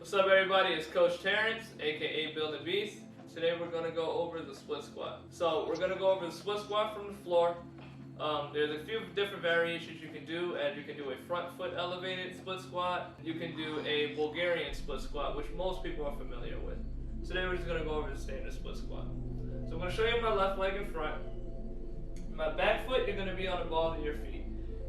What's up everybody, it's Coach Terrence, aka Build a Beast. Today we're going to go over the split squat. So we're going to go over the split squat from the floor. There's a few different variations you can do, and you can do a front foot elevated split squat. You can do a Bulgarian split squat, which most people are familiar with. Today we're just going to go over the standard split squat. So I'm going to show you my left leg in front. My back foot, you're going to be on the balls of your feet.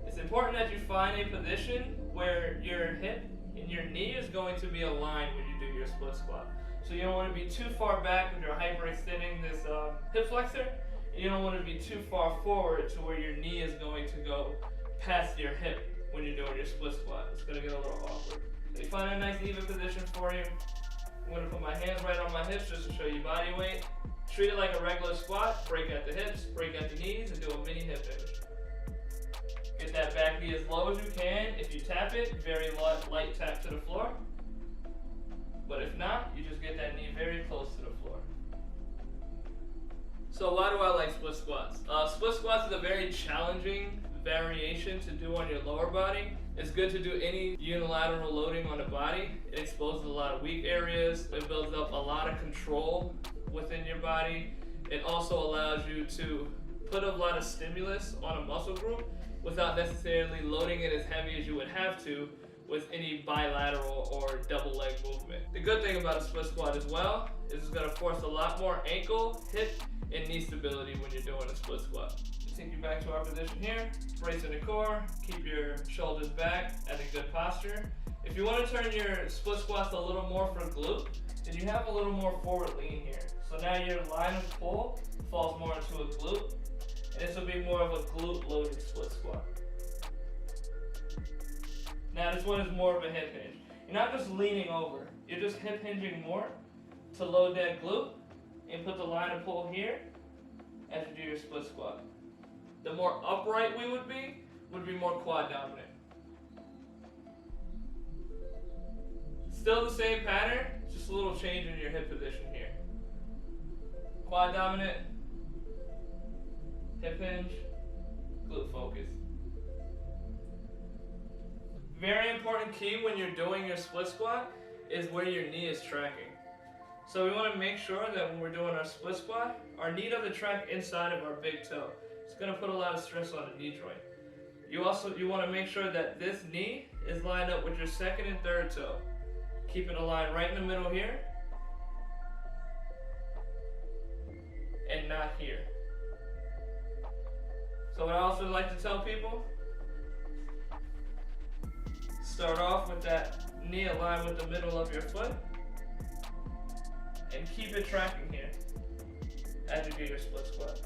It's important that you find a position where your hip and your knee is going to be aligned when you do your split squat. So you don't want to be too far back when you're hyperextending this hip flexor. And you don't want to be too far forward to where your knee is going to go past your hip when you're doing your split squat. It's going to get a little awkward. So you find a nice even position for you. I'm going to put my hands right on my hips just to show you body weight. Treat it like a regular squat. Break at the hips, break at the knees, and do a mini hip hinge. Get that back knee as low as you can. If you tap it, very light tap to the floor. But if not, you just get that knee very close to the floor. So why do I like split squats? Split squats is a very challenging variation to do on your lower body. It's good to do any unilateral loading on the body. It exposes a lot of weak areas. It builds up a lot of control within your body. It also allows you to put a lot of stimulus on a muscle group without necessarily loading it as heavy as you would have to with any bilateral or double leg movement. The good thing about a split squat as well is it's going to force a lot more ankle, hip, and knee stability when you're doing a split squat. Just take you back to our position here, brace in the core, keep your shoulders back at a good posture. If you want to turn your split squats a little more for glute, then you have a little more forward lean here. So now your line of pull falls more into a glute. And this will be more of a glute loaded split squat. Now this one is more of a hip hinge. You're not just leaning over, you're just hip hinging more to load that glute and put the line of pull here as you do your split squat. The more upright we would be more quad dominant. Still the same pattern, just a little change in your hip position here. Quad dominant, hip hinge, glute focus. Very important key when you're doing your split squat is where your knee is tracking. So we want to make sure that when we're doing our split squat, our knee doesn't track inside of our big toe. It's going to put a lot of stress on the knee joint. You want to make sure that this knee is lined up with your second and third toe. Keep it aligned right in the middle here and not here. So what I also like to tell people, start off with that knee aligned with the middle of your foot and keep it tracking here as you do your split squat.